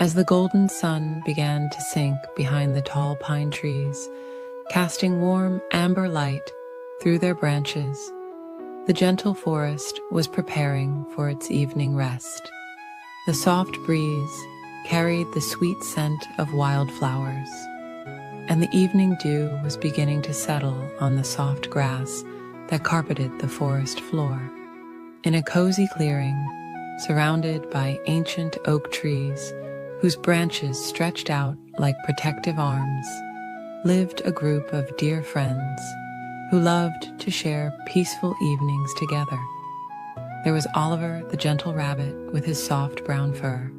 As the golden sun began to sink behind the tall pine trees, casting warm amber light through their branches, the gentle forest was preparing for its evening rest. The soft breeze carried the sweet scent of wildflowers, and the evening dew was beginning to settle on the soft grass that carpeted the forest floor. In a cozy clearing, surrounded by ancient oak trees whose branches stretched out like protective arms, lived a group of dear friends who loved to share peaceful evenings together. There was Oliver the gentle rabbit with his soft brown fur,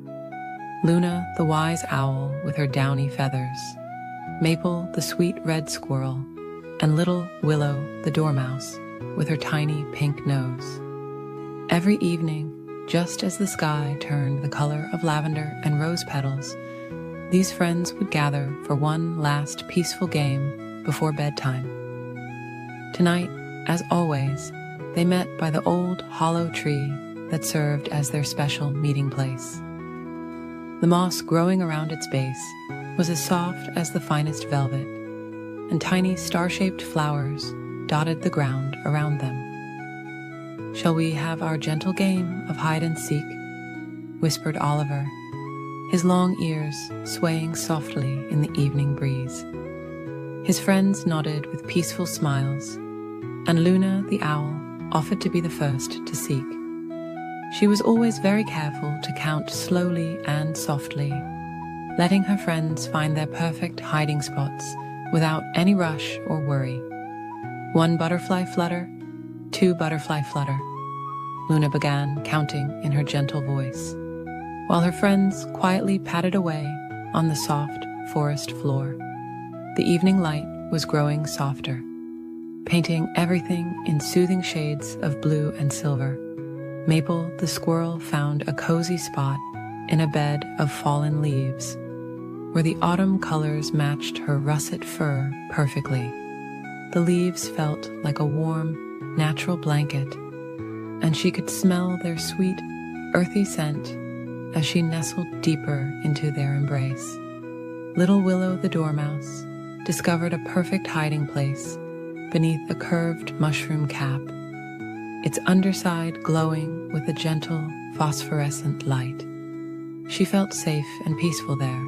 Luna the wise owl with her downy feathers, Maple the sweet red squirrel, and little Willow the dormouse with her tiny pink nose. Every evening, just as the sky turned the color of lavender and rose petals, these friends would gather for one last peaceful game before bedtime. Tonight, as always, they met by the old hollow tree that served as their special meeting place. The moss growing around its base was as soft as the finest velvet, and tiny star-shaped flowers dotted the ground around them. "Shall we have our gentle game of hide and seek?" whispered Oliver, his long ears swaying softly in the evening breeze. His friends nodded with peaceful smiles, and Luna the owl offered to be the first to seek. She was always very careful to count slowly and softly, letting her friends find their perfect hiding spots without any rush or worry. "One butterfly flutter, two butterfly flutter," Luna began, counting in her gentle voice, while her friends quietly padded away on the soft forest floor. The evening light was growing softer, painting everything in soothing shades of blue and silver. Maple the squirrel found a cozy spot in a bed of fallen leaves, where the autumn colors matched her russet fur perfectly. The leaves felt like a warm, natural blanket, and she could smell their sweet, earthy scent as she nestled deeper into their embrace. Little Willow the dormouse discovered a perfect hiding place beneath a curved mushroom cap, its underside glowing with a gentle, phosphorescent light. She felt safe and peaceful there,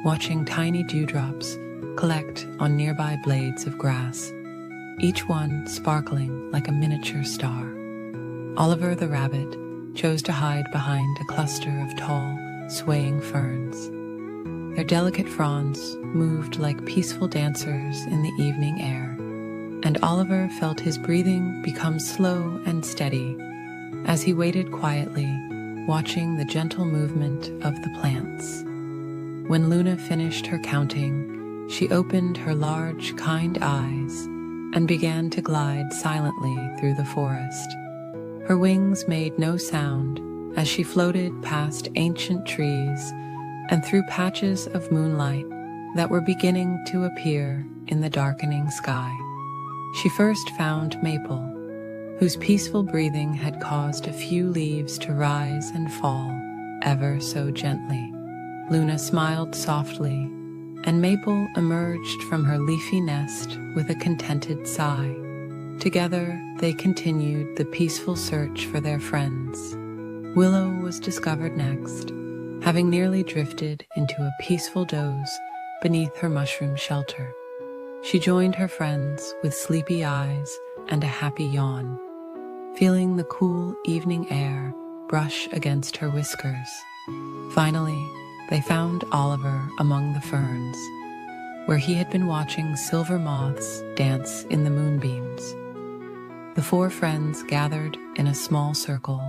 watching tiny dewdrops collect on nearby blades of grass, each one sparkling like a miniature star. Oliver the rabbit chose to hide behind a cluster of tall, swaying ferns. Their delicate fronds moved like peaceful dancers in the evening air, and Oliver felt his breathing become slow and steady as he waited quietly, watching the gentle movement of the plants. When Luna finished her counting, she opened her large, kind eyes and began to glide silently through the forest. Her wings made no sound as she floated past ancient trees and through patches of moonlight that were beginning to appear in the darkening sky. She first found Maple, whose peaceful breathing had caused a few leaves to rise and fall ever so gently. Luna smiled softly, and Maple emerged from her leafy nest with a contented sigh. Together, they continued the peaceful search for their friends. Willow was discovered next, having nearly drifted into a peaceful doze beneath her mushroom shelter. She joined her friends with sleepy eyes and a happy yawn, feeling the cool evening air brush against her whiskers. Finally, they found Oliver among the ferns, where he had been watching silver moths dance in the moonbeams. The four friends gathered in a small circle,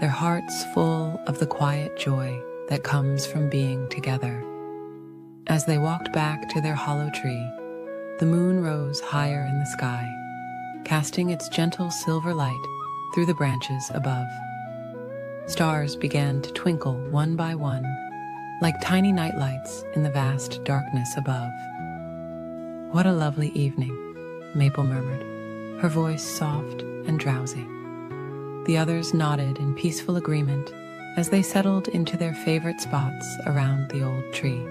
their hearts full of the quiet joy that comes from being together. As they walked back to their hollow tree, the moon rose higher in the sky, casting its gentle silver light through the branches above. Stars began to twinkle one by one, like tiny nightlights in the vast darkness above. "What a lovely evening," Maple murmured, her voice soft and drowsy. The others nodded in peaceful agreement as they settled into their favorite spots around the old tree.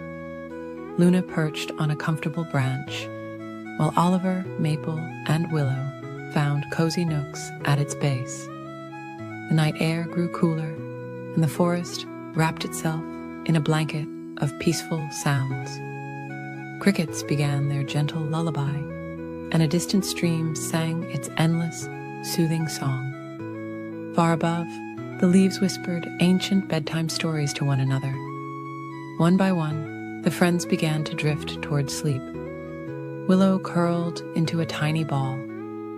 Luna perched on a comfortable branch, while Oliver, Maple, and Willow found cozy nooks at its base. The night air grew cooler, and the forest wrapped itself in a blanket of peaceful sounds. Crickets began their gentle lullaby, and a distant stream sang its endless, soothing song. Far above, the leaves whispered ancient bedtime stories to one another. One by one, the friends began to drift toward sleep. Willow curled into a tiny ball,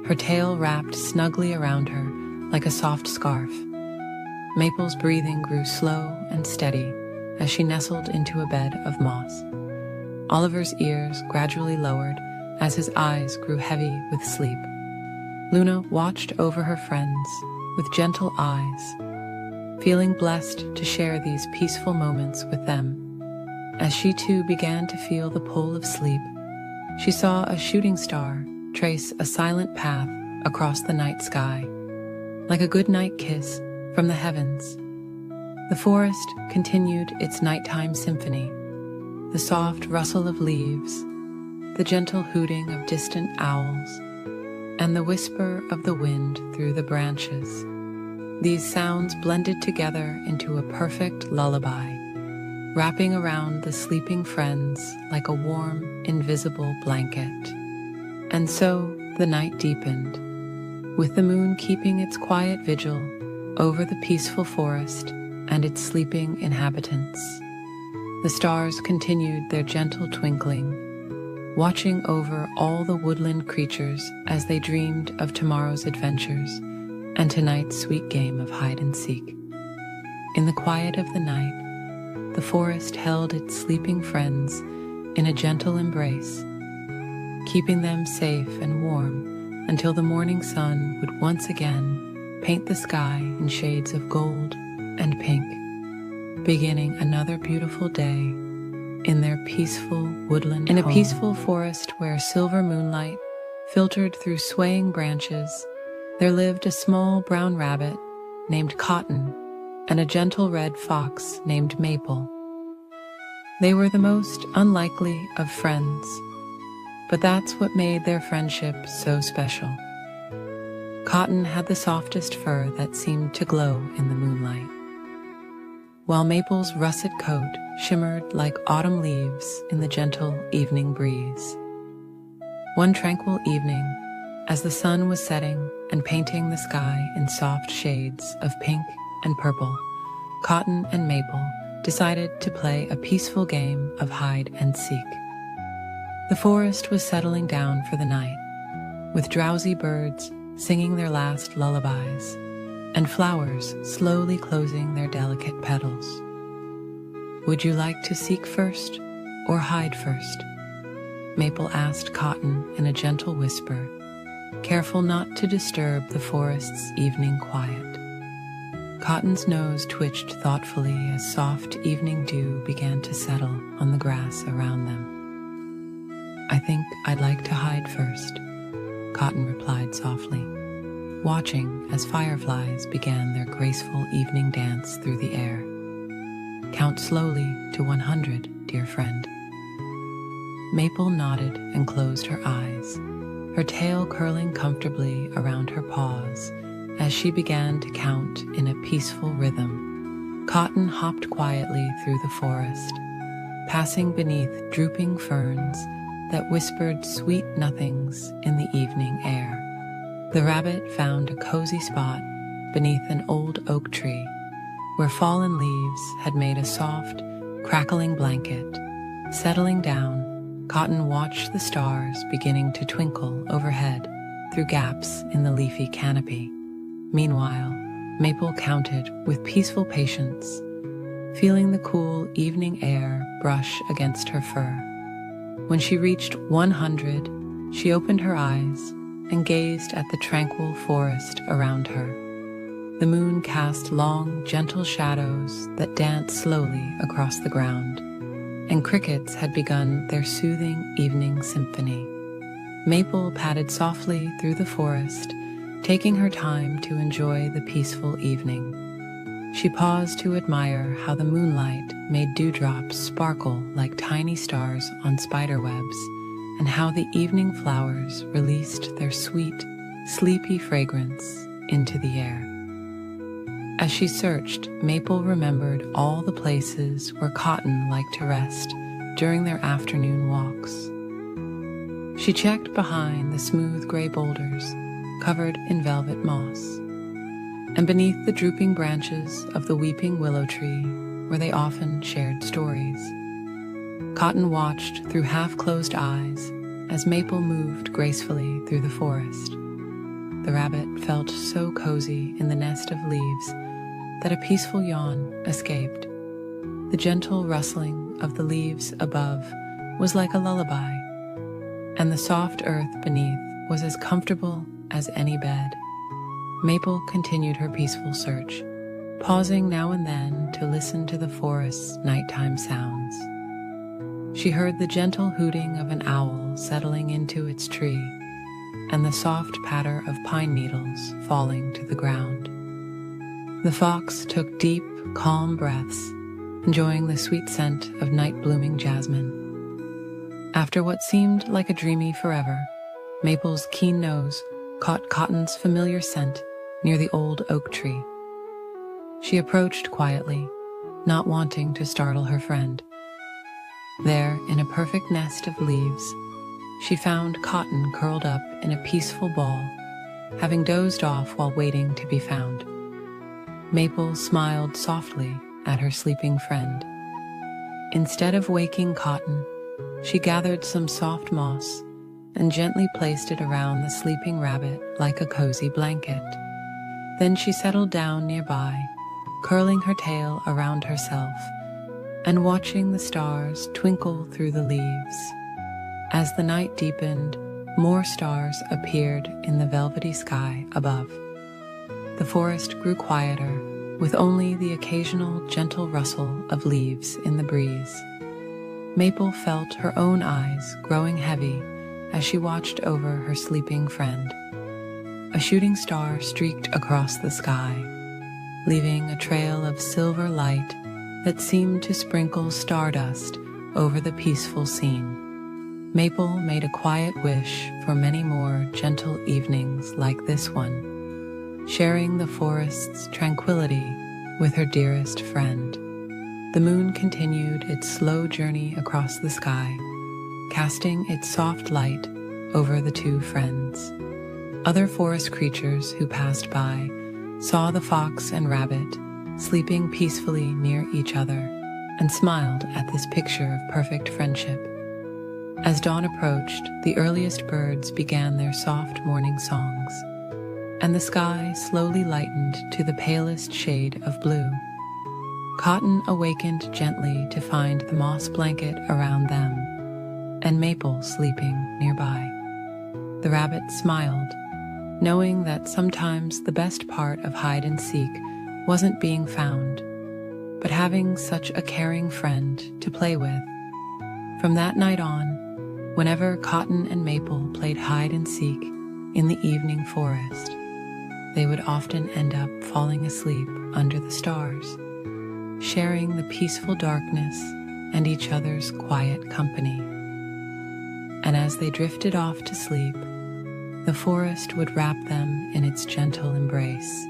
her tail wrapped snugly around her like a soft scarf. Maple's breathing grew slow and steady as she nestled into a bed of moss. Oliver's ears gradually lowered as his eyes grew heavy with sleep. Luna watched over her friends with gentle eyes, feeling blessed to share these peaceful moments with them. As she too began to feel the pull of sleep, she saw a shooting star trace a silent path across the night sky, like a goodnight kiss from the heavens. The forest continued its nighttime symphony, the soft rustle of leaves, the gentle hooting of distant owls, and the whisper of the wind through the branches. These sounds blended together into a perfect lullaby, wrapping around the sleeping friends like a warm, invisible blanket. And so the night deepened, with the moon keeping its quiet vigil over the peaceful forest and its sleeping inhabitants. The stars continued their gentle twinkling, watching over all the woodland creatures as they dreamed of tomorrow's adventures and tonight's sweet game of hide and seek. In the quiet of the night, the forest held its sleeping friends in a gentle embrace, keeping them safe and warm until the morning sun would once again paint the sky in shades of gold and pink, beginning another beautiful day in their peaceful woodland home. In a peaceful forest where silver moonlight filtered through swaying branches, there lived a small brown rabbit named Cotton and a gentle red fox named Maple. They were the most unlikely of friends, but that's what made their friendship so special. Cotton had the softest fur that seemed to glow in the moonlight, while Maple's russet coat shimmered like autumn leaves in the gentle evening breeze. One tranquil evening, as the sun was setting and painting the sky in soft shades of pink and purple, Cotton and Maple decided to play a peaceful game of hide and seek. The forest was settling down for the night, with drowsy birds singing their last lullabies, and flowers slowly closing their delicate petals. "Would you like to seek first or hide first?" Maple asked Cotton in a gentle whisper, careful not to disturb the forest's evening quiet. Cotton's nose twitched thoughtfully as soft evening dew began to settle on the grass around them. "I think I'd like to hide first," Cotton replied softly, watching as fireflies began their graceful evening dance through the air. "Count slowly to 100, dear friend." Maple nodded and closed her eyes, her tail curling comfortably around her paws as she began to count in a peaceful rhythm. Cotton hopped quietly through the forest, passing beneath drooping ferns that whispered sweet nothings in the evening air. The rabbit found a cozy spot beneath an old oak tree, where fallen leaves had made a soft, crackling blanket. Settling down, Cotton watched the stars beginning to twinkle overhead through gaps in the leafy canopy. Meanwhile, Maple counted with peaceful patience, feeling the cool evening air brush against her fur. When she reached 100, she opened her eyes and gazed at the tranquil forest around her. The moon cast long, gentle shadows that danced slowly across the ground, and crickets had begun their soothing evening symphony. Maple padded softly through the forest, taking her time to enjoy the peaceful evening. She paused to admire how the moonlight made dewdrops sparkle like tiny stars on spiderwebs, and how the evening flowers released their sweet, sleepy fragrance into the air. As she searched, Maple remembered all the places where Cotton liked to rest during their afternoon walks. She checked behind the smooth gray boulders covered in velvet moss, and beneath the drooping branches of the weeping willow tree where they often shared stories. Cotton watched through half-closed eyes as Maple moved gracefully through the forest. The rabbit felt so cozy in the nest of leaves that a peaceful yawn escaped. The gentle rustling of the leaves above was like a lullaby, and the soft earth beneath was as comfortable as any bed. Maple continued her peaceful search, pausing now and then to listen to the forest's nighttime sounds. She heard the gentle hooting of an owl settling into its tree, and the soft patter of pine needles falling to the ground. The fox took deep, calm breaths, enjoying the sweet scent of night-blooming jasmine. After what seemed like a dreamy forever, Maple's keen nose caught Cotton's familiar scent near the old oak tree. She approached quietly, not wanting to startle her friend. There, in a perfect nest of leaves, she found Cotton curled up in a peaceful ball, having dozed off while waiting to be found. Maple smiled softly at her sleeping friend. Instead of waking Cotton, she gathered some soft moss and gently placed it around the sleeping rabbit like a cozy blanket. Then she settled down nearby, curling her tail around herself and watching the stars twinkle through the leaves. As the night deepened, more stars appeared in the velvety sky above. The forest grew quieter, with only the occasional gentle rustle of leaves in the breeze. Maple felt her own eyes growing heavy as she watched over her sleeping friend. A shooting star streaked across the sky, leaving a trail of silver light that seemed to sprinkle stardust over the peaceful scene. Maple made a quiet wish for many more gentle evenings like this one, sharing the forest's tranquility with her dearest friend. The moon continued its slow journey across the sky, casting its soft light over the two friends. Other forest creatures who passed by saw the fox and rabbit sleeping peacefully near each other and smiled at this picture of perfect friendship. As dawn approached, the earliest birds began their soft morning songs, and the sky slowly lightened to the palest shade of blue. Cotton awakened gently to find the moss blanket around them, and Maple sleeping nearby. The rabbit smiled, knowing that sometimes the best part of hide and seek wasn't being found, but having such a caring friend to play with. From that night on, whenever Cotton and Maple played hide and seek in the evening forest, they would often end up falling asleep under the stars, sharing the peaceful darkness and each other's quiet company. And as they drifted off to sleep, the forest would wrap them in its gentle embrace,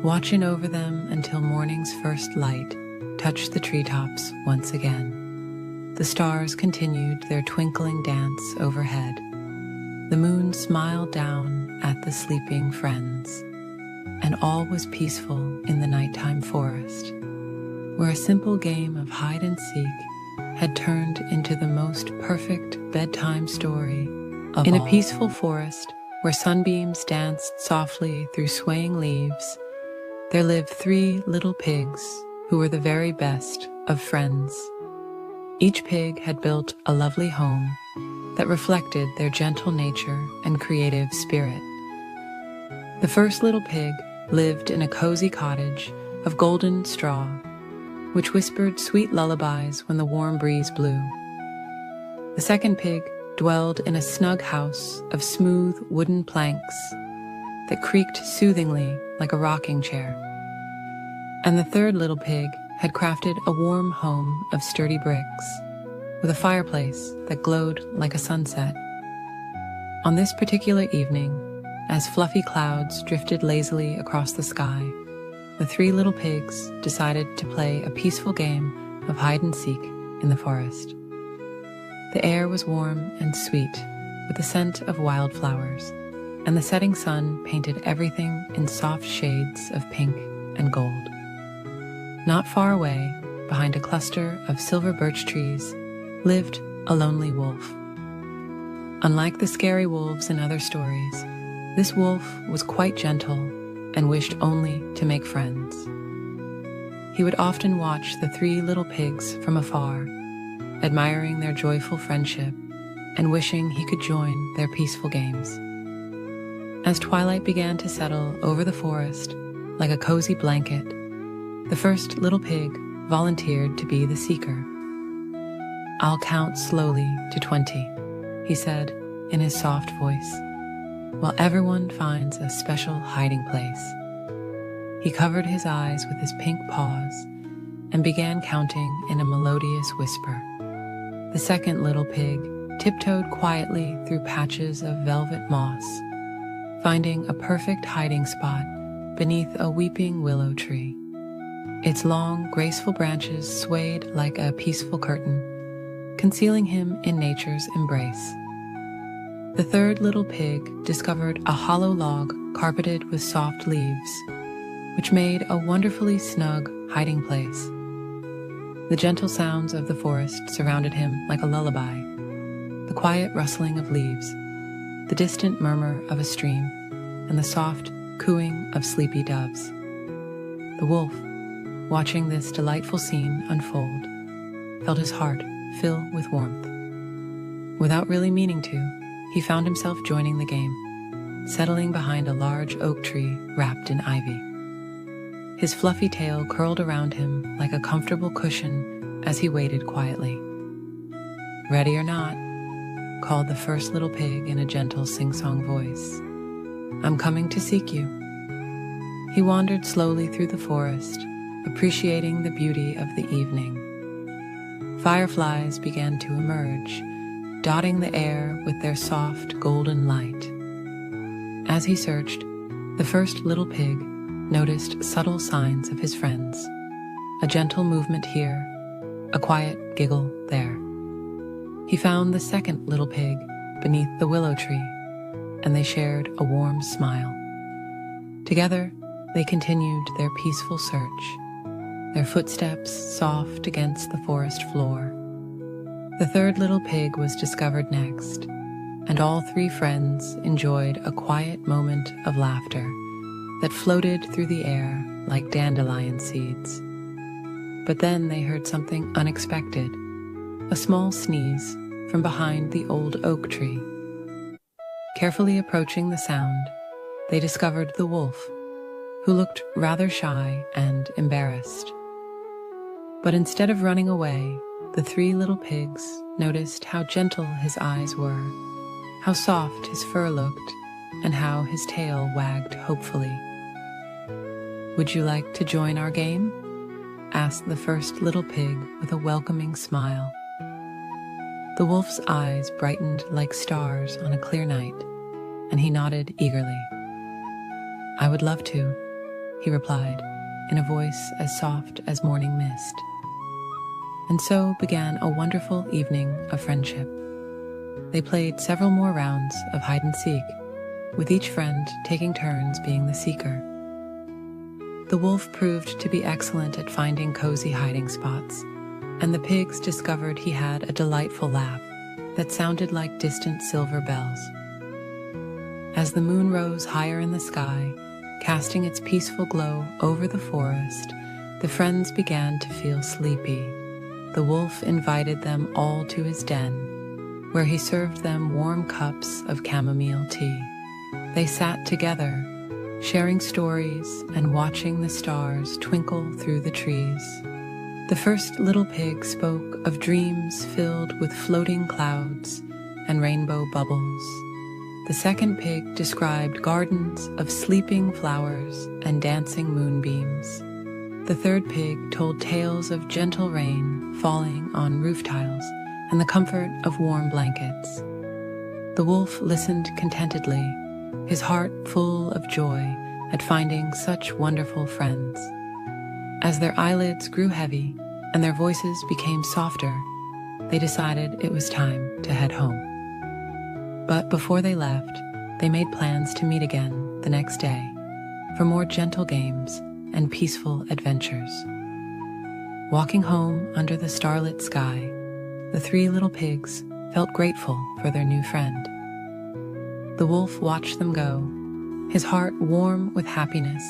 watching over them until morning's first light touched the treetops once again. The stars continued their twinkling dance overhead. The moon smiled down at the sleeping friends, and all was peaceful in the nighttime forest, where a simple game of hide and seek had turned into the most perfect bedtime story of all. In a peaceful forest where sunbeams danced softly through swaying leaves, there lived 3 little pigs who were the very best of friends. Each pig had built a lovely home that reflected their gentle nature and creative spirit. The first little pig lived in a cozy cottage of golden straw, which whispered sweet lullabies when the warm breeze blew. The second pig dwelled in a snug house of smooth wooden planks that creaked soothingly like a rocking chair. And the third little pig had crafted a warm home of sturdy bricks, with a fireplace that glowed like a sunset. On this particular evening, as fluffy clouds drifted lazily across the sky, the three little pigs decided to play a peaceful game of hide-and-seek in the forest. The air was warm and sweet, with the scent of wildflowers, and the setting sun painted everything in soft shades of pink and gold. Not far away, behind a cluster of silver birch trees, lived a lonely wolf. Unlike the scary wolves in other stories, this wolf was quite gentle and wished only to make friends. He would often watch the three little pigs from afar, admiring their joyful friendship and wishing he could join their peaceful games. As twilight began to settle over the forest like a cozy blanket, the first little pig volunteered to be the seeker. "I'll count slowly to 20, he said in his soft voice, while everyone finds a special hiding place. He covered his eyes with his pink paws and began counting in a melodious whisper. The second little pig tiptoed quietly through patches of velvet moss, finding a perfect hiding spot beneath a weeping willow tree. Its long, graceful branches swayed like a peaceful curtain, concealing him in nature's embrace. The third little pig discovered a hollow log carpeted with soft leaves, which made a wonderfully snug hiding place. The gentle sounds of the forest surrounded him like a lullaby, the quiet rustling of leaves, the distant murmur of a stream, and the soft cooing of sleepy doves. The wolf, watching this delightful scene unfold, felt his heart fill with warmth. Without really meaning to, he found himself joining the game, settling behind a large oak tree wrapped in ivy. His fluffy tail curled around him like a comfortable cushion as he waited quietly. "Ready or not," called the first little pig in a gentle sing-song voice, "I'm coming to seek you." He wandered slowly through the forest, appreciating the beauty of the evening. Fireflies began to emerge, dotting the air with their soft golden light. As he searched, the first little pig noticed subtle signs of his friends, a gentle movement here, a quiet giggle there. He found the second little pig beneath the willow tree, and they shared a warm smile. Together, they continued their peaceful search, their footsteps soft against the forest floor. The third little pig was discovered next, and all three friends enjoyed a quiet moment of laughter that floated through the air like dandelion seeds. But then they heard something unexpected, a small sneeze from behind the old oak tree. Carefully approaching the sound, they discovered the wolf, who looked rather shy and embarrassed. But instead of running away, the three little pigs noticed how gentle his eyes were, how soft his fur looked, and how his tail wagged hopefully. "Would you like to join our game?" asked the first little pig with a welcoming smile. The wolf's eyes brightened like stars on a clear night, and he nodded eagerly. "I would love to," he replied, in a voice as soft as morning mist. And so began a wonderful evening of friendship. They played several more rounds of hide-and-seek, with each friend taking turns being the seeker. The wolf proved to be excellent at finding cozy hiding spots, and the pigs discovered he had a delightful laugh that sounded like distant silver bells. As the moon rose higher in the sky, casting its peaceful glow over the forest, the friends began to feel sleepy. The wolf invited them all to his den, where he served them warm cups of chamomile tea. They sat together, sharing stories and watching the stars twinkle through the trees. The first little pig spoke of dreams filled with floating clouds and rainbow bubbles. The second pig described gardens of sleeping flowers and dancing moonbeams. The third pig told tales of gentle rain falling on roof tiles and the comfort of warm blankets. The wolf listened contentedly, his heart full of joy at finding such wonderful friends. As their eyelids grew heavy and their voices became softer, they decided it was time to head home. But before they left, they made plans to meet again the next day for more gentle games and peaceful adventures. Walking home under the starlit sky, the three little pigs felt grateful for their new friend. The wolf watched them go, his heart warm with happiness,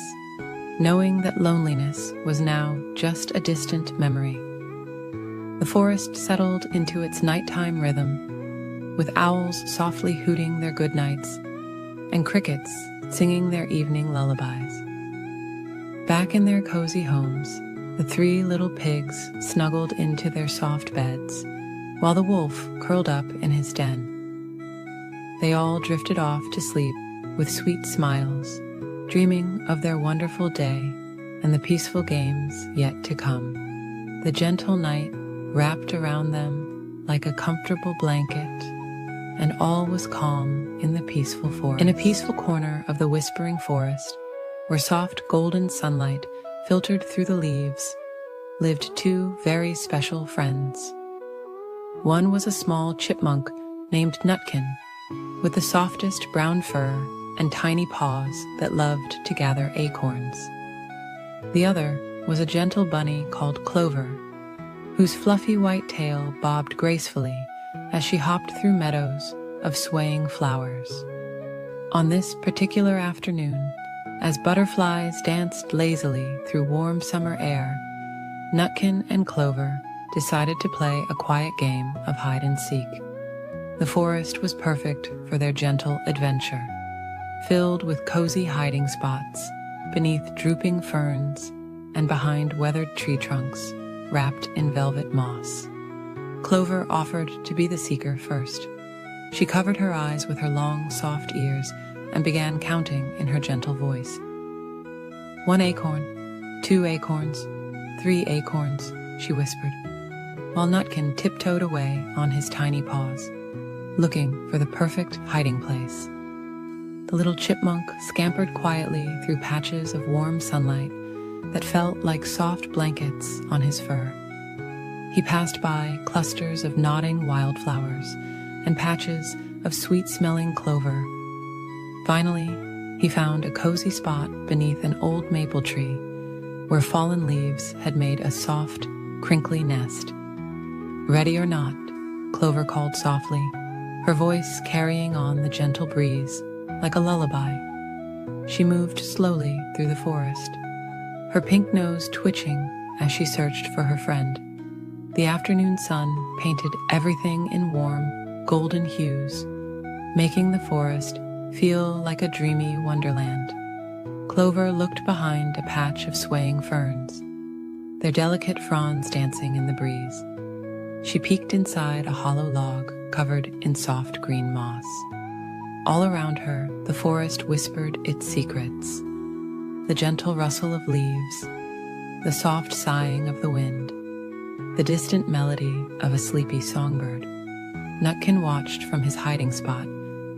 knowing that loneliness was now just a distant memory. The forest settled into its nighttime rhythm, with owls softly hooting their good nights and crickets singing their evening lullabies. Back in their cozy homes, the three little pigs snuggled into their soft beds, while the wolf curled up in his den. They all drifted off to sleep with sweet smiles, dreaming of their wonderful day and the peaceful games yet to come. The gentle night wrapped around them like a comfortable blanket, and all was calm in the peaceful forest. In a peaceful corner of the whispering forest, where soft golden sunlight filtered through the leaves, lived two very special friends. One was a small chipmunk named Nutkin, with the softest brown fur and tiny paws that loved to gather acorns. The other was a gentle bunny called Clover, whose fluffy white tail bobbed gracefully as she hopped through meadows of swaying flowers. On this particular afternoon, as butterflies danced lazily through warm summer air, Nutkin and Clover decided to play a quiet game of hide and seek. The forest was perfect for their gentle adventure, filled with cozy hiding spots beneath drooping ferns and behind weathered tree trunks wrapped in velvet moss. Clover offered to be the seeker first. She covered her eyes with her long, soft ears and began counting in her gentle voice. 1 acorn, 2 acorns, 3 acorns, she whispered, while Nutkin tiptoed away on his tiny paws, looking for the perfect hiding place. The little chipmunk scampered quietly through patches of warm sunlight that felt like soft blankets on his fur. He passed by clusters of nodding wildflowers and patches of sweet-smelling clover. Finally, he found a cozy spot beneath an old maple tree where fallen leaves had made a soft, crinkly nest. Ready or not, Clover called softly, her voice carrying on the gentle breeze like a lullaby. She moved slowly through the forest, her pink nose twitching as she searched for her friend. The afternoon sun painted everything in warm, golden hues, making the forest feel like a dreamy wonderland. Clover looked behind a patch of swaying ferns, their delicate fronds dancing in the breeze. She peeked inside a hollow log covered in soft green moss. All around her, the forest whispered its secrets. The gentle rustle of leaves, the soft sighing of the wind, the distant melody of a sleepy songbird. Nutkin watched from his hiding spot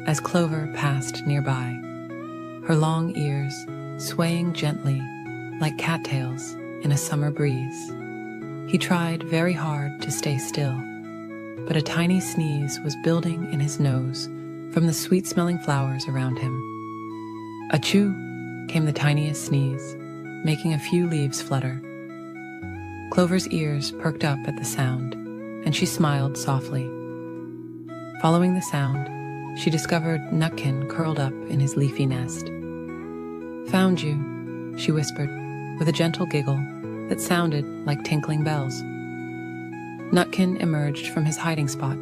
as Clover passed nearby, her long ears swaying gently like cattails in a summer breeze. He tried very hard to stay still, but a tiny sneeze was building in his nose from the sweet-smelling flowers around him. Achoo! Came the tiniest sneeze, making a few leaves flutter. Clover's ears perked up at the sound, and she smiled softly. Following the sound, she discovered Nutkin curled up in his leafy nest. Found you, she whispered, with a gentle giggle that sounded like tinkling bells. Nutkin emerged from his hiding spot,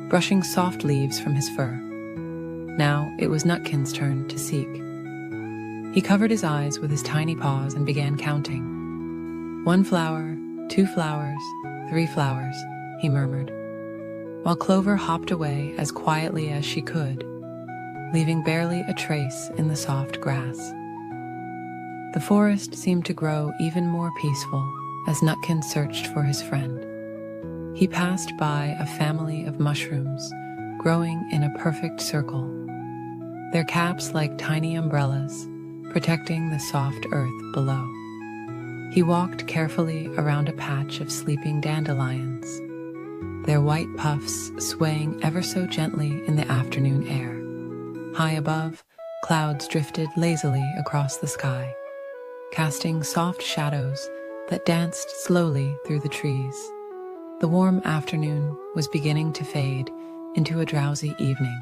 brushing soft leaves from his fur. Now it was Nutkin's turn to seek. He covered his eyes with his tiny paws and began counting. 1 flower, 2 flowers, 3 flowers, he murmured, while Clover hopped away as quietly as she could, leaving barely a trace in the soft grass. The forest seemed to grow even more peaceful as Nutkin searched for his friend. He passed by a family of mushrooms growing in a perfect circle, their caps like tiny umbrellas, protecting the soft earth below. He walked carefully around a patch of sleeping dandelions, their white puffs swaying ever so gently in the afternoon air. High above, clouds drifted lazily across the sky, casting soft shadows that danced slowly through the trees. The warm afternoon was beginning to fade into a drowsy evening,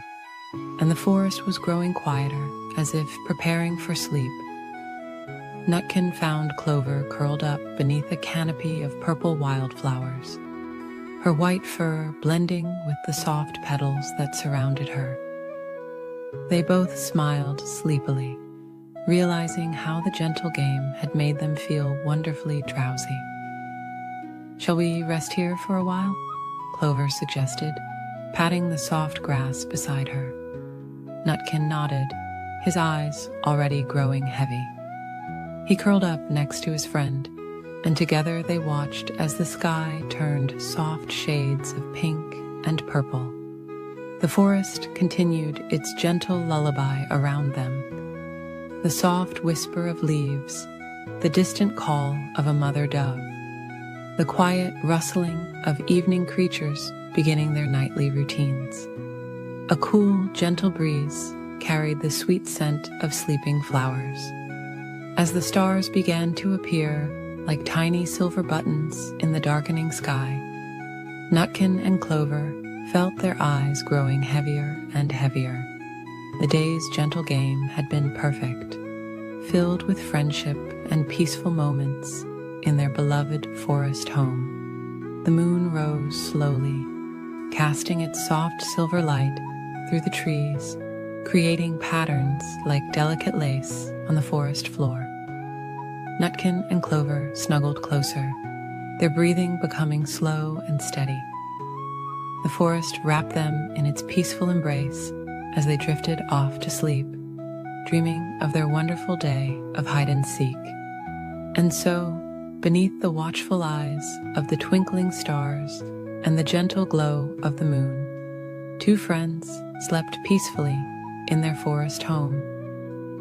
and the forest was growing quieter, as if preparing for sleep. Nutkin found Clover curled up beneath a canopy of purple wildflowers, her white fur blending with the soft petals that surrounded her. They both smiled sleepily, realizing how the gentle game had made them feel wonderfully drowsy. "Shall we rest here for a while?" Clover suggested, patting the soft grass beside her. Nutkin nodded, his eyes already growing heavy. He curled up next to his friend, and together they watched as the sky turned soft shades of pink and purple. The forest continued its gentle lullaby around them, the soft whisper of leaves, the distant call of a mother dove, the quiet rustling of evening creatures beginning their nightly routines. A cool, gentle breeze carried the sweet scent of sleeping flowers. As the stars began to appear like tiny silver buttons in the darkening sky, Nutkin and Clover felt their eyes growing heavier and heavier. The day's gentle game had been perfect, filled with friendship and peaceful moments in their beloved forest home. The moon rose slowly, casting its soft silver light through the trees, creating patterns like delicate lace on the forest floor. Nutkin and Clover snuggled closer, their breathing becoming slow and steady. The forest wrapped them in its peaceful embrace as they drifted off to sleep, dreaming of their wonderful day of hide-and-seek. And so, beneath the watchful eyes of the twinkling stars and the gentle glow of the moon, two friends slept peacefully in their forest home,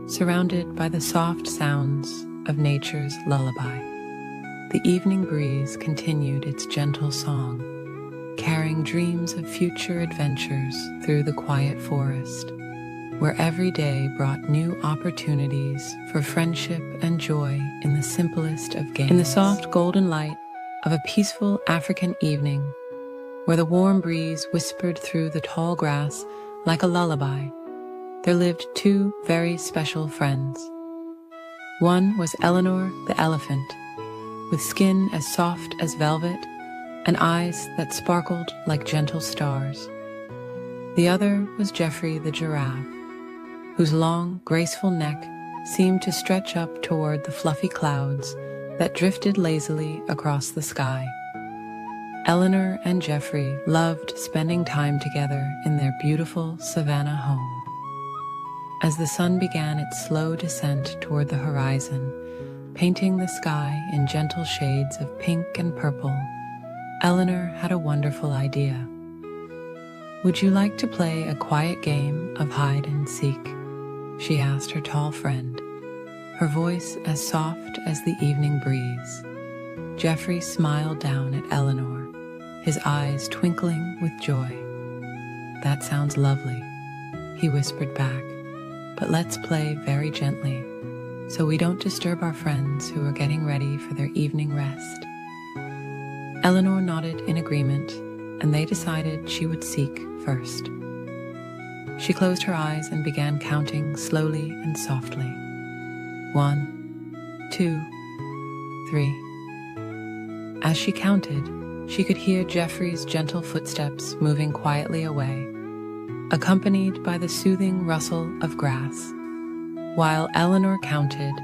surrounded by the soft sounds of nature's lullaby. The evening breeze continued its gentle song, carrying dreams of future adventures through the quiet forest, where every day brought new opportunities for friendship and joy in the simplest of games. In the soft golden light of a peaceful African evening, where the warm breeze whispered through the tall grass like a lullaby, there lived two very special friends. One was Eleanor the elephant, with skin as soft as velvet and eyes that sparkled like gentle stars. The other was Geoffrey the giraffe, whose long, graceful neck seemed to stretch up toward the fluffy clouds that drifted lazily across the sky. Eleanor and Geoffrey loved spending time together in their beautiful savannah home. As the sun began its slow descent toward the horizon, painting the sky in gentle shades of pink and purple, Eleanor had a wonderful idea. "Would you like to play a quiet game of hide and seek?" she asked her tall friend, her voice as soft as the evening breeze. Geoffrey smiled down at Eleanor, his eyes twinkling with joy. "That sounds lovely," he whispered back, "but let's play very gently, so we don't disturb our friends who are getting ready for their evening rest." Eleanor nodded in agreement, and they decided she would seek first. She closed her eyes and began counting slowly and softly. 1, 2, 3. As she counted, she could hear Geoffrey's gentle footsteps moving quietly away, accompanied by the soothing rustle of grass. While Eleanor counted,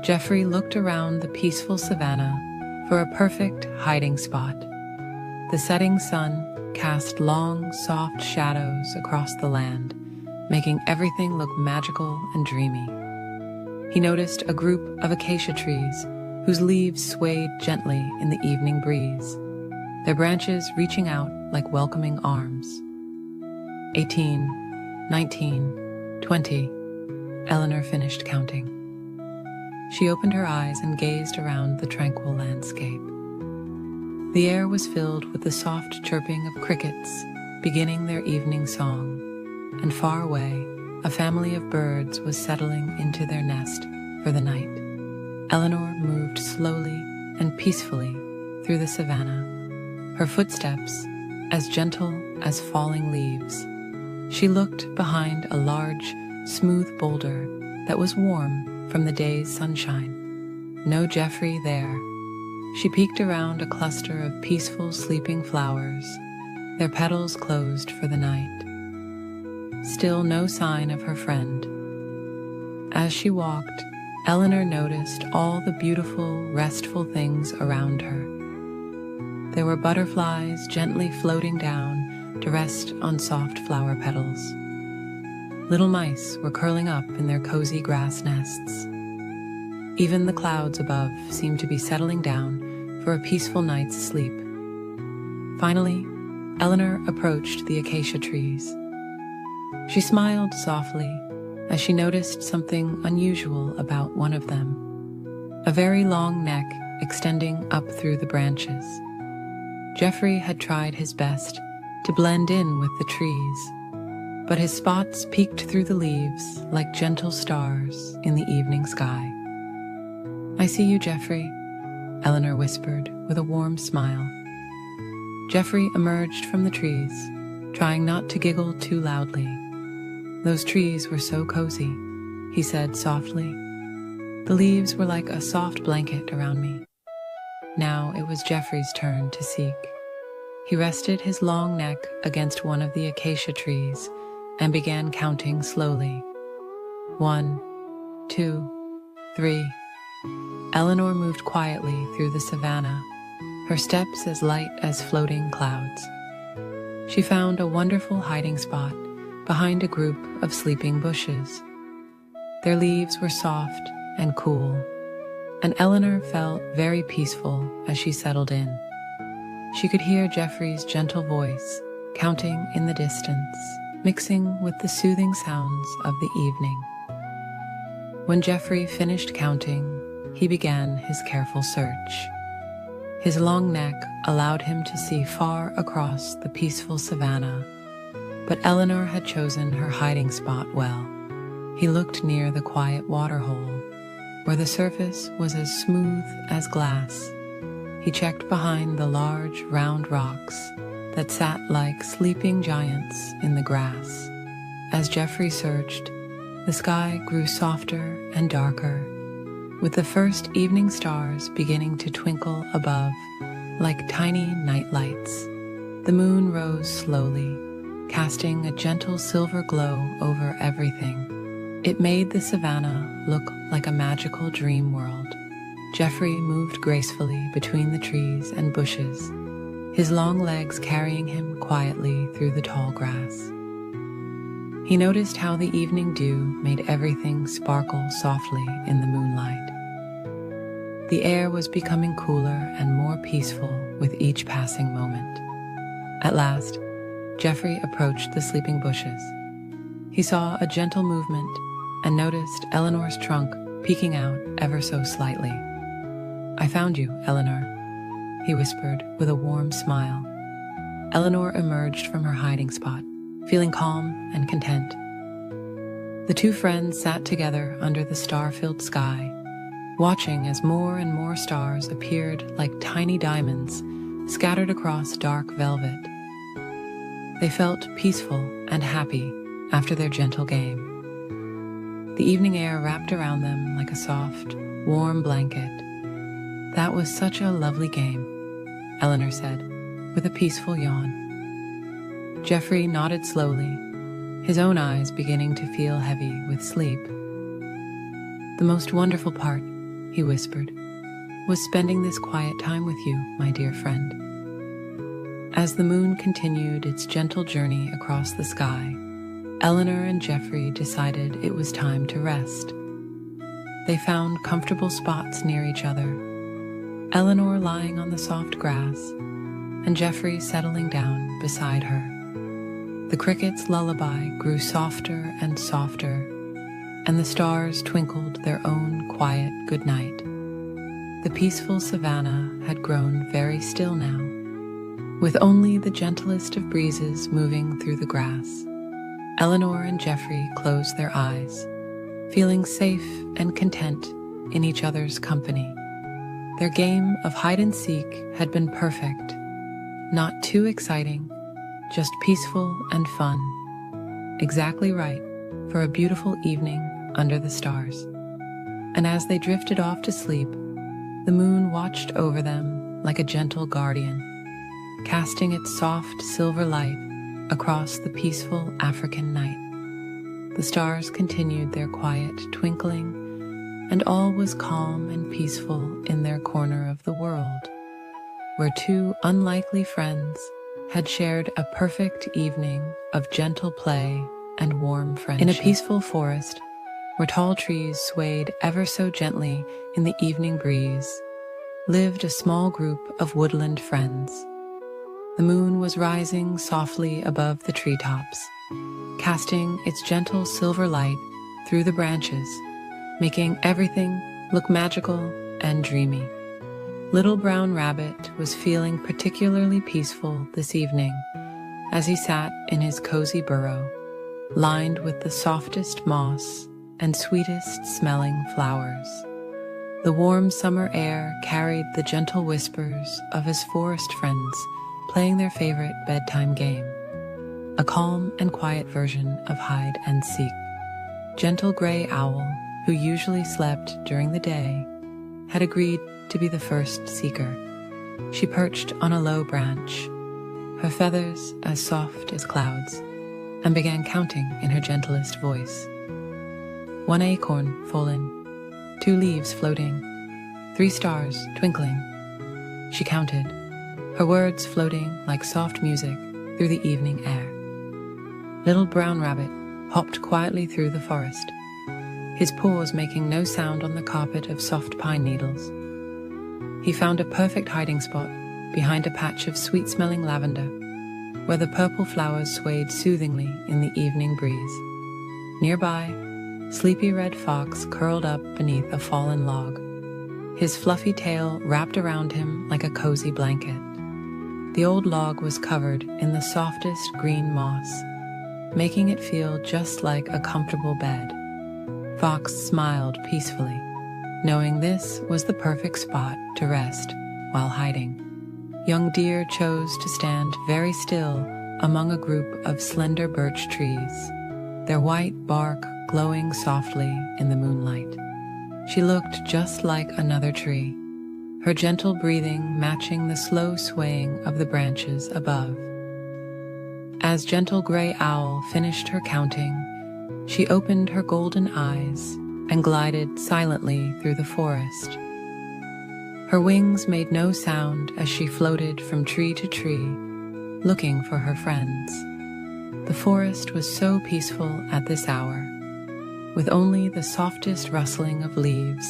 Geoffrey looked around the peaceful savannah for a perfect hiding spot. The setting sun cast long, soft shadows across the land, making everything look magical and dreamy. he noticed a group of acacia trees whose leaves swayed gently in the evening breeze, their branches reaching out like welcoming arms. 18, 19, 20. Eleanor finished counting. She opened her eyes and gazed around the tranquil landscape. The air was filled with the soft chirping of crickets beginning their evening song, and far away, a family of birds was settling into their nest for the night. Eleanor moved slowly and peacefully through the savannah, her footsteps as gentle as falling leaves. She looked behind a large, smooth boulder that was warm from the day's sunshine. No Geoffrey there. She peeked around a cluster of peaceful sleeping flowers, their petals closed for the night. Still no sign of her friend. As she walked, Eleanor noticed all the beautiful, restful things around her. There were butterflies gently floating down to rest on soft flower petals. Little mice were curling up in their cozy grass nests. Even the clouds above seemed to be settling down for a peaceful night's sleep. Finally, Eleanor approached the acacia trees. She smiled softly as she noticed something unusual about one of them, a very long neck extending up through the branches. Geoffrey had tried his best to blend in with the trees, but his spots peeked through the leaves like gentle stars in the evening sky. "I see you, Geoffrey," Eleanor whispered with a warm smile. Geoffrey emerged from the trees, trying not to giggle too loudly. "Those trees were so cozy," he said softly. "The leaves were like a soft blanket around me." Now it was Geoffrey's turn to seek. He rested his long neck against one of the acacia trees and began counting slowly. 1, 2, 3. Eleanor moved quietly through the savannah, her steps as light as floating clouds. She found a wonderful hiding spot behind a group of sleeping bushes. Their leaves were soft and cool, and Eleanor felt very peaceful as she settled in. She could hear Geoffrey's gentle voice counting in the distance, mixing with the soothing sounds of the evening. When Geoffrey finished counting, he began his careful search. His long neck allowed him to see far across the peaceful savannah, but Eleanor had chosen her hiding spot well. He looked near the quiet waterhole, where the surface was as smooth as glass. He checked behind the large, round rocks that sat like sleeping giants in the grass. As Geoffrey searched, the sky grew softer and darker, with the first evening stars beginning to twinkle above like tiny night lights. The moon rose slowly, casting a gentle silver glow over everything. It made the savannah look like a magical dream world. Geoffrey moved gracefully between the trees and bushes, his long legs carrying him quietly through the tall grass. He noticed how the evening dew made everything sparkle softly in the moonlight. The air was becoming cooler and more peaceful with each passing moment. At last, Geoffrey approached the sleeping bushes. He saw a gentle movement and noticed Eleanor's trunk peeking out ever so slightly. "I found you, Eleanor," he whispered with a warm smile. Eleanor emerged from her hiding spot, feeling calm and content. The two friends sat together under the star-filled sky, watching as more and more stars appeared like tiny diamonds scattered across dark velvet. They felt peaceful and happy after their gentle game. The evening air wrapped around them like a soft, warm blanket. "That was such a lovely game," Eleanor said, with a peaceful yawn. Geoffrey nodded slowly, his own eyes beginning to feel heavy with sleep. "The most wonderful part," he whispered, "was spending this quiet time with you, my dear friend." As the moon continued its gentle journey across the sky, Eleanor and Geoffrey decided it was time to rest. they found comfortable spots near each other, Eleanor lying on the soft grass, and Geoffrey settling down beside her. The cricket's lullaby grew softer and softer, and the stars twinkled their own quiet goodnight. The peaceful savannah had grown very still now, with only the gentlest of breezes moving through the grass. Eleanor and Geoffrey closed their eyes, feeling safe and content in each other's company. Their game of hide-and-seek had been perfect, not too exciting, just peaceful and fun, exactly right for a beautiful evening under the stars. And as they drifted off to sleep, the moon watched over them like a gentle guardian, casting its soft silver light across the peaceful African night. The stars continued their quiet twinkling, and all was calm and peaceful in their corner of the world, where two unlikely friends had shared a perfect evening of gentle play and warm friendship. In a peaceful forest, where tall trees swayed ever so gently in the evening breeze, lived a small group of woodland friends. The moon was rising softly above the treetops, casting its gentle silver light through the branches, making everything look magical and dreamy. Little Brown Rabbit was feeling particularly peaceful this evening as he sat in his cozy burrow, lined with the softest moss and sweetest smelling flowers. The warm summer air carried the gentle whispers of his forest friends playing their favorite bedtime game, a calm and quiet version of hide and seek. Gentle Gray Owl, who usually slept during the day, had agreed to be the first seeker. She perched on a low branch, her feathers as soft as clouds, and began counting in her gentlest voice. 1 acorn fallen, 2 leaves floating, 3 stars twinkling. She counted, her words floating like soft music through the evening air. Little Brown Rabbit hopped quietly through the forest, his paws making no sound on the carpet of soft pine needles. He found a perfect hiding spot behind a patch of sweet-smelling lavender, where the purple flowers swayed soothingly in the evening breeze. Nearby, Sleepy Red Fox curled up beneath a fallen log, his fluffy tail wrapped around him like a cozy blanket. The old log was covered in the softest green moss, making it feel just like a comfortable bed. Fox smiled peacefully, knowing this was the perfect spot to rest while hiding. Young Deer chose to stand very still among a group of slender birch trees, their white bark glowing softly in the moonlight. She looked just like another tree, her gentle breathing matching the slow swaying of the branches above. As Gentle Gray Owl finished her counting, she opened her golden eyes and glided silently through the forest. Her wings made no sound as she floated from tree to tree, looking for her friends. The forest was so peaceful at this hour, with only the softest rustling of leaves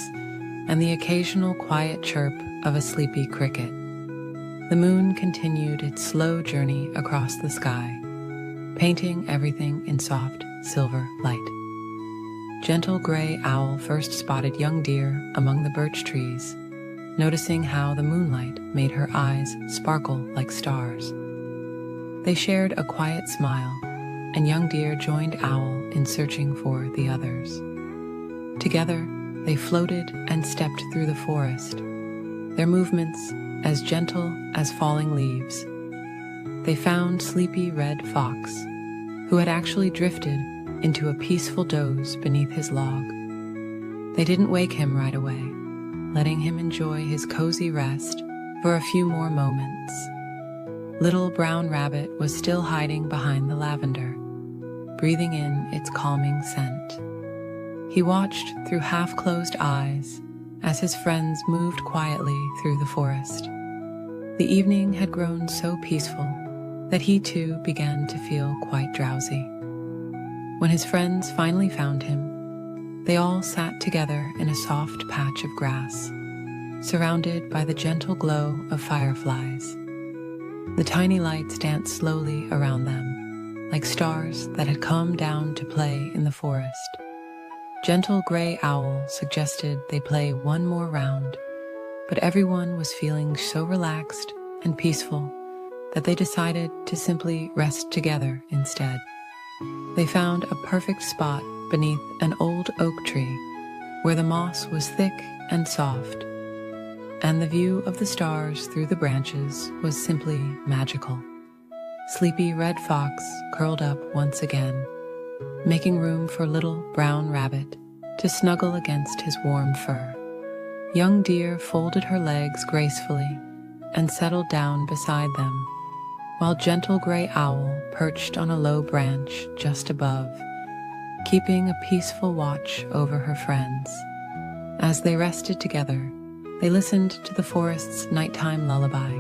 and the occasional quiet chirp of a sleepy cricket. The moon continued its slow journey across the sky, painting everything in soft silver light. Gentle Gray Owl first spotted Young Deer among the birch trees, noticing how the moonlight made her eyes sparkle like stars. They shared a quiet smile, and Young Deer joined Owl in searching for the others. Together, they floated and stepped through the forest, their movements as gentle as falling leaves. They found Sleepy Red Fox, who had actually drifted into a peaceful doze beneath his log. They didn't wake him right away, letting him enjoy his cozy rest for a few more moments. Little Brown Rabbit was still hiding behind the lavender, breathing in its calming scent. He watched through half-closed eyes as his friends moved quietly through the forest. The evening had grown so peaceful that he too began to feel quite drowsy. When his friends finally found him, They all sat together in a soft patch of grass, surrounded by the gentle glow of fireflies. The tiny lights danced slowly around them, like stars that had come down to play in the forest. Gentle Gray Owl suggested they play one more round, but everyone was feeling so relaxed and peaceful that they decided to simply rest together instead. They found a perfect spot beneath an old oak tree where the moss was thick and soft, and the view of the stars through the branches was simply magical. Sleepy Red Fox curled up once again, making room for little Brown Rabbit to snuggle against his warm fur. Young Deer folded her legs gracefully and settled down beside them, while Gentle Gray Owl perched on a low branch just above, keeping a peaceful watch over her friends. As they rested together, they listened to the forest's nighttime lullaby,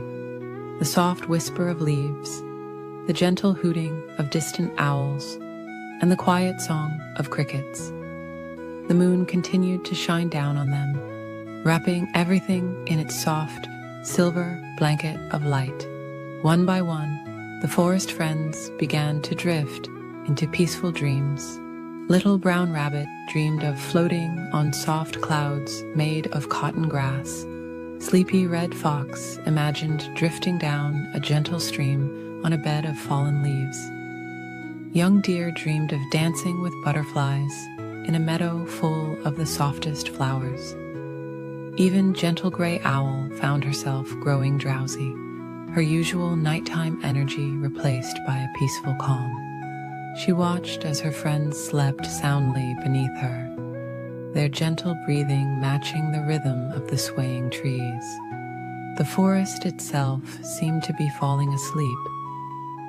the soft whisper of leaves, the gentle hooting of distant owls, and the quiet song of crickets. The moon continued to shine down on them, wrapping everything in its soft, silver blanket of light. One by one, the forest friends began to drift into peaceful dreams. Little Brown Rabbit dreamed of floating on soft clouds made of cotton grass. Sleepy Red Fox imagined drifting down a gentle stream on a bed of fallen leaves. Young Deer dreamed of dancing with butterflies in a meadow full of the softest flowers. Even Gentle Gray Owl found herself growing drowsy, her usual nighttime energy replaced by a peaceful calm. She watched as her friends slept soundly beneath her, their gentle breathing matching the rhythm of the swaying trees. The forest itself seemed to be falling asleep,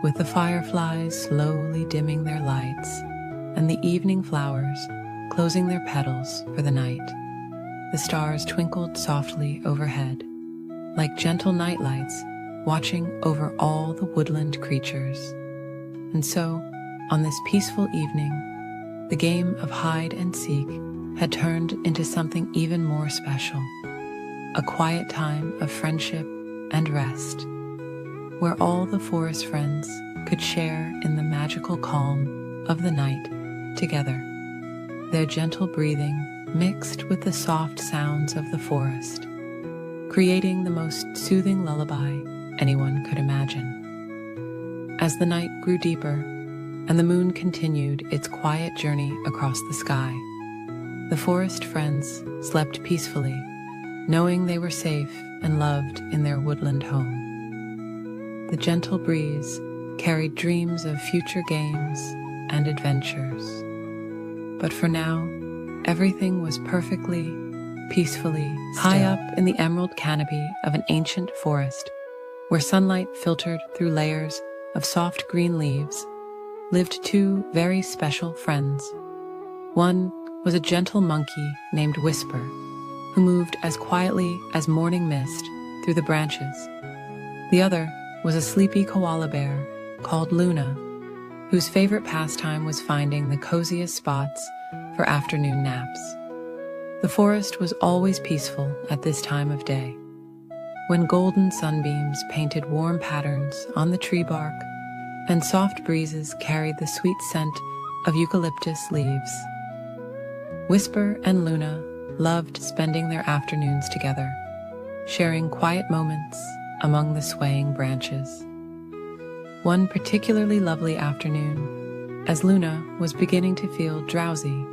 with the fireflies slowly dimming their lights and the evening flowers closing their petals for the night. The stars twinkled softly overhead, like gentle nightlights watching over all the woodland creatures. And so, on this peaceful evening, the game of hide and seek had turned into something even more special, a quiet time of friendship and rest, where all the forest friends could share in the magical calm of the night together, their gentle breathing mixed with the soft sounds of the forest, creating the most soothing lullaby anyone could imagine. As the night grew deeper and the moon continued its quiet journey across the sky, the forest friends slept peacefully, knowing they were safe and loved in their woodland home. The gentle breeze carried dreams of future games and adventures. But for now, everything was perfectly, peacefully still. High up in the emerald canopy of an ancient forest, where sunlight filtered through layers of soft green leaves, lived two very special friends. One was a gentle monkey named Whisper, who moved as quietly as morning mist through the branches. The other was a sleepy koala bear called Luna, whose favorite pastime was finding the coziest spots for afternoon naps. The forest was always peaceful at this time of day, when golden sunbeams painted warm patterns on the tree bark and soft breezes carried the sweet scent of eucalyptus leaves. Whisper and Luna loved spending their afternoons together, sharing quiet moments among the swaying branches. One particularly lovely afternoon, as Luna was beginning to feel drowsy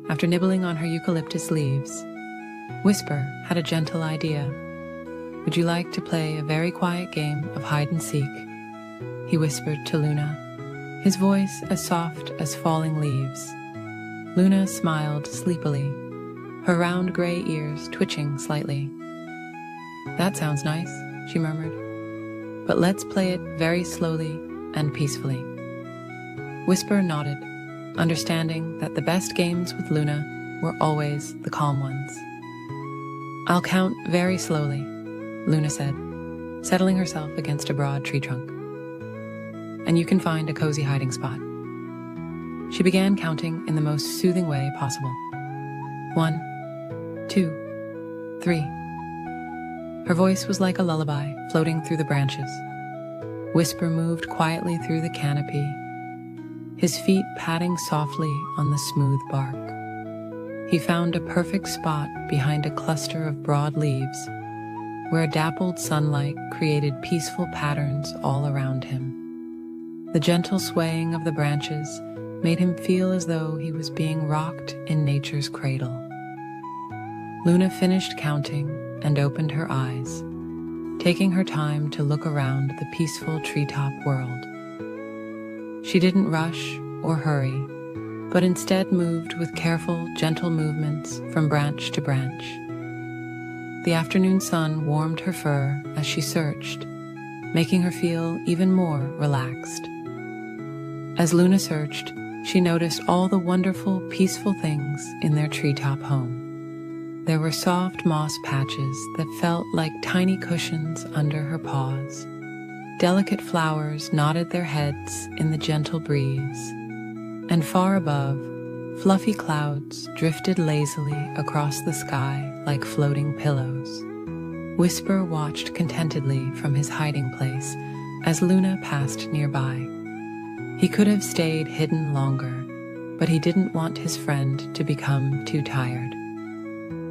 after nibbling on her eucalyptus leaves, Whisper had a gentle idea. "Would you like to play a very quiet game of hide and seek?" he whispered to Luna, his voice as soft as falling leaves. Luna smiled sleepily, her round gray ears twitching slightly. "That sounds nice," she murmured, "but let's play it very slowly and peacefully." Whisper nodded, understanding that the best games with Luna were always the calm ones. "I'll count very slowly," Luna said, settling herself against a broad tree trunk. "And you can find a cozy hiding spot." She began counting in the most soothing way possible, 1, 2, 3. Her voice was like a lullaby floating through the branches. Whisper moved quietly through the canopy, his feet padding softly on the smooth bark. He found a perfect spot behind a cluster of broad leaves, where dappled sunlight created peaceful patterns all around him. The gentle swaying of the branches made him feel as though he was being rocked in nature's cradle. Luna finished counting and opened her eyes, taking her time to look around the peaceful treetop world. She didn't rush or hurry, but instead moved with careful, gentle movements from branch to branch. The afternoon sun warmed her fur as she searched, making her feel even more relaxed. As Luna searched, she noticed all the wonderful, peaceful things in their treetop home. There were soft moss patches that felt like tiny cushions under her paws. Delicate flowers nodded their heads in the gentle breeze, and far above, fluffy clouds drifted lazily across the sky like floating pillows. Whisper watched contentedly from his hiding place as Luna passed nearby. He could have stayed hidden longer, but he didn't want his friend to become too tired.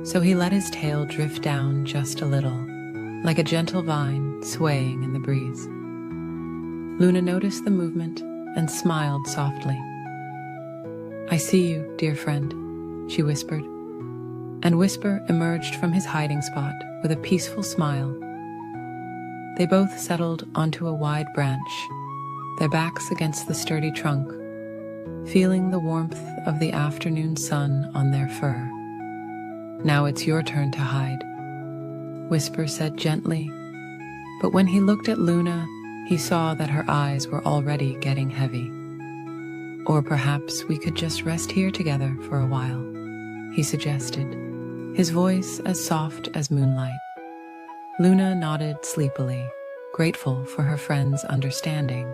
So he let his tail drift down just a little, like a gentle vine swaying in the breeze. Luna noticed the movement and smiled softly. "I see you, dear friend," she whispered, and Whisper emerged from his hiding spot with a peaceful smile. They both settled onto a wide branch, their backs against the sturdy trunk, feeling the warmth of the afternoon sun on their fur. "Now it's your turn to hide," Whisper said gently, but when he looked at Luna, he saw that her eyes were already getting heavy. "Or perhaps we could just rest here together for a while," he suggested, his voice as soft as moonlight. Luna nodded sleepily, grateful for her friend's understanding.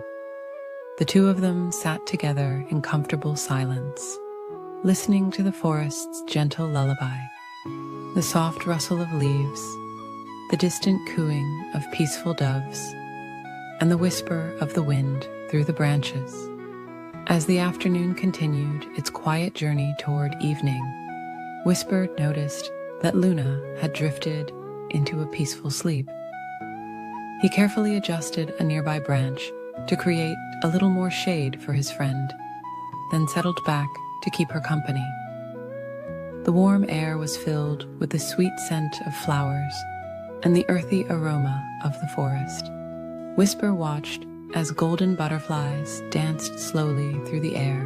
The two of them sat together in comfortable silence, listening to the forest's gentle lullaby, the soft rustle of leaves, the distant cooing of peaceful doves, and the whisper of the wind through the branches. As the afternoon continued its quiet journey toward evening, Whisper noticed that Luna had drifted into a peaceful sleep. He carefully adjusted a nearby branch to create a little more shade for his friend, then settled back to keep her company. The warm air was filled with the sweet scent of flowers and the earthy aroma of the forest. Whisper watched as golden butterflies danced slowly through the air,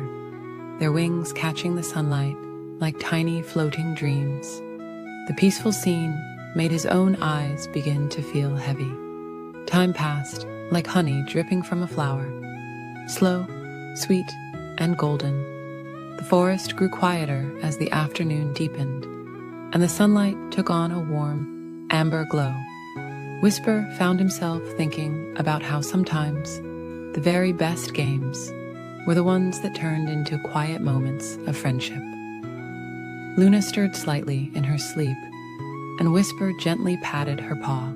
their wings catching the sunlight like tiny floating dreams. The peaceful scene made his own eyes begin to feel heavy. Time passed like honey dripping from a flower, slow, sweet, and golden. The forest grew quieter as the afternoon deepened, and the sunlight took on a warm, amber glow. Whisper found himself thinking about how sometimes the very best games were the ones that turned into quiet moments of friendship. Luna stirred slightly in her sleep, and Whisper gently patted her paw.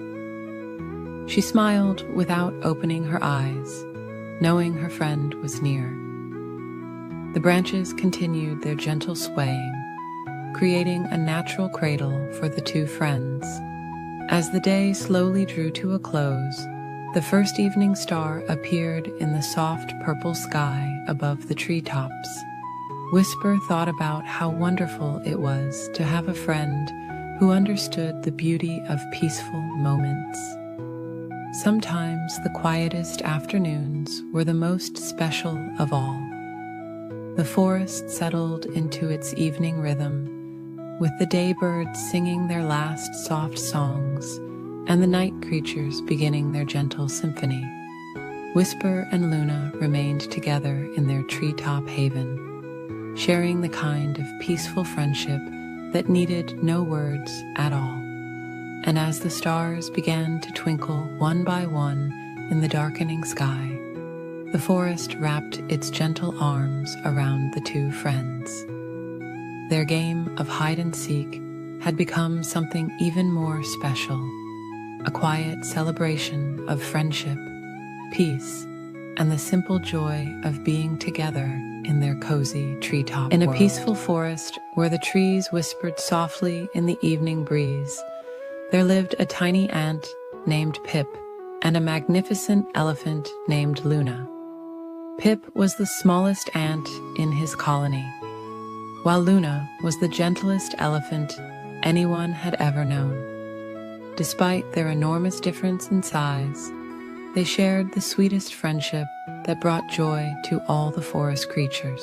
She smiled without opening her eyes, knowing her friend was near. The branches continued their gentle swaying, creating a natural cradle for the two friends. As the day slowly drew to a close, the first evening star appeared in the soft purple sky above the treetops. Whisper thought about how wonderful it was to have a friend who understood the beauty of peaceful moments. Sometimes the quietest afternoons were the most special of all. The forest settled into its evening rhythm, with the daybirds singing their last soft songs and the night creatures beginning their gentle symphony. Whisper and Luna remained together in their treetop haven, sharing the kind of peaceful friendship that needed no words at all. And as the stars began to twinkle one by one in the darkening sky, the forest wrapped its gentle arms around the two friends. their game of hide and seek had become something even more special, a quiet celebration of friendship, peace, and the simple joy of being together in their cozy treetop world. In a peaceful forest where the trees whispered softly in the evening breeze, there lived a tiny ant named Pip and a magnificent elephant named Luna. Pip was the smallest ant in his colony, while Luna was the gentlest elephant anyone had ever known. Despite their enormous difference in size, they shared the sweetest friendship that brought joy to all the forest creatures.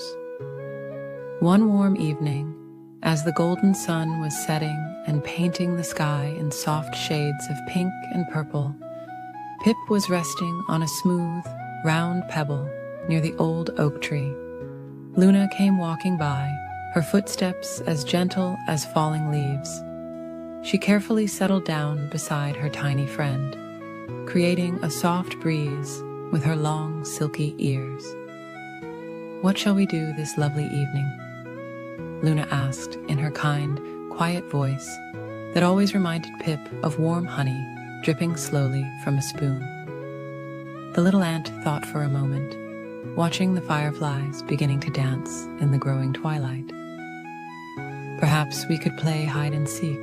One warm evening, as the golden sun was setting and painting the sky in soft shades of pink and purple, Pip was resting on a smooth, round pebble near the old oak tree. Luna came walking by, her footsteps as gentle as falling leaves. She carefully settled down beside her tiny friend, creating a soft breeze with her long, silky ears. "What shall we do this lovely evening?" Luna asked in her kind, quiet voice that always reminded Pip of warm honey dripping slowly from a spoon. The little ant thought for a moment, watching the fireflies beginning to dance in the growing twilight. "Perhaps we could play hide and seek,"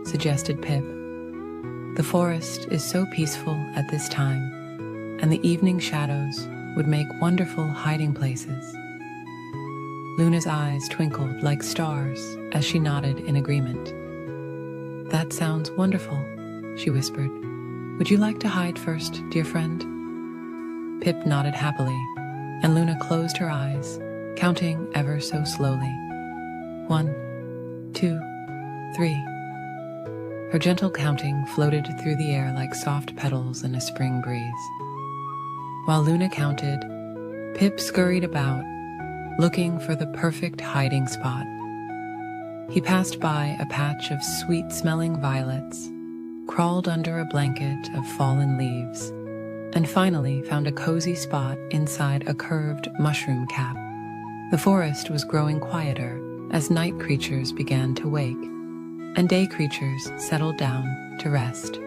suggested Pip. "The forest is so peaceful at this time, and the evening shadows would make wonderful hiding places." Luna's eyes twinkled like stars as she nodded in agreement. "That sounds wonderful," she whispered. "Would you like to hide first, dear friend?" Pip nodded happily, and Luna closed her eyes, counting ever so slowly. 1, 2, 3. Her gentle counting floated through the air like soft petals in a spring breeze. While Luna counted, Pip scurried about, looking for the perfect hiding spot. He passed by a patch of sweet-smelling violets, crawled under a blanket of fallen leaves, and finally found a cozy spot inside a curved mushroom cap. The forest was growing quieter as night creatures began to wake, and day creatures settled down to rest.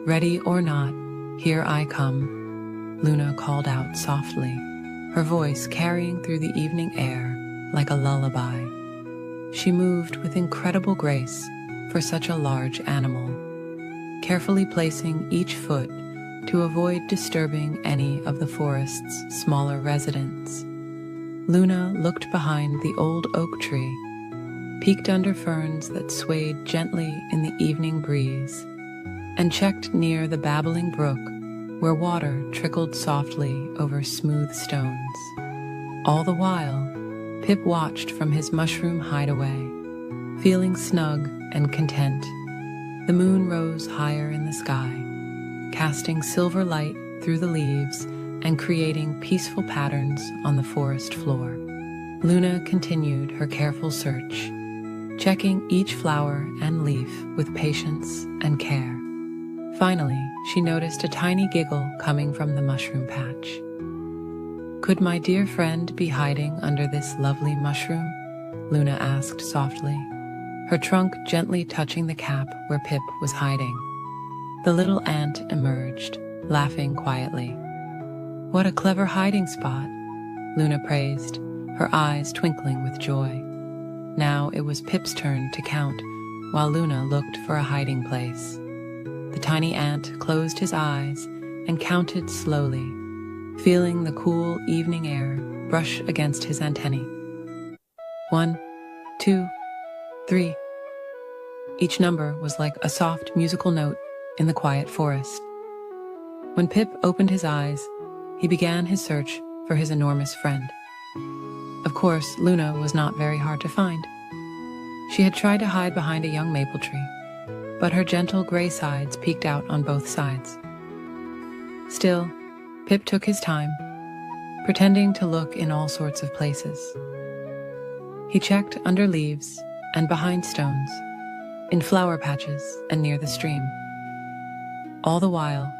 "Ready or not, here I come," Luna called out softly, her voice carrying through the evening air like a lullaby. She moved with incredible grace for such a large animal, carefully placing each foot to avoid disturbing any of the forest's smaller residents. Luna looked behind the old oak tree, peeked under ferns that swayed gently in the evening breeze, and checked near the babbling brook where water trickled softly over smooth stones. All the while, Pip watched from his mushroom hideaway, feeling snug and content. The moon rose higher in the sky, casting silver light through the leaves and creating peaceful patterns on the forest floor. Luna continued her careful search, checking each flower and leaf with patience and care. Finally, she noticed a tiny giggle coming from the mushroom patch. "Could my dear friend be hiding under this lovely mushroom?" Luna asked softly, her trunk gently touching the cap where Pip was hiding. The little ant emerged, laughing quietly. "What a clever hiding spot," Luna praised, her eyes twinkling with joy. Now it was Pip's turn to count, while Luna looked for a hiding place. The tiny ant closed his eyes and counted slowly, feeling the cool evening air brush against his antennae. 1, 2, 3. Each number was like a soft musical note in the quiet forest. When Pip opened his eyes, he began his search for his enormous friend. Of course, Luna was not very hard to find. She had tried to hide behind a young maple tree, but her gentle gray sides peeked out on both sides. Still, Pip took his time, pretending to look in all sorts of places. He checked under leaves and behind stones, in flower patches and near the stream. All the while,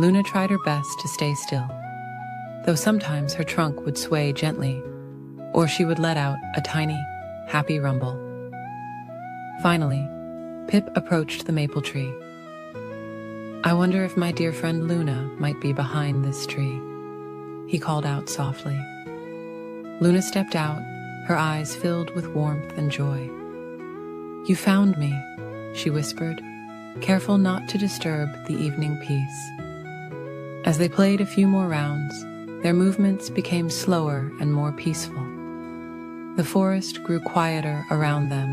Luna tried her best to stay still, though sometimes her trunk would sway gently, or she would let out a tiny happy rumble. Finally, Pip approached the maple tree. "I wonder if my dear friend Luna might be behind this tree," he called out softly. Luna stepped out, her eyes filled with warmth and joy. "You found me," she whispered, careful not to disturb the evening peace. As they played a few more rounds, their movements became slower and more peaceful. The forest grew quieter around them,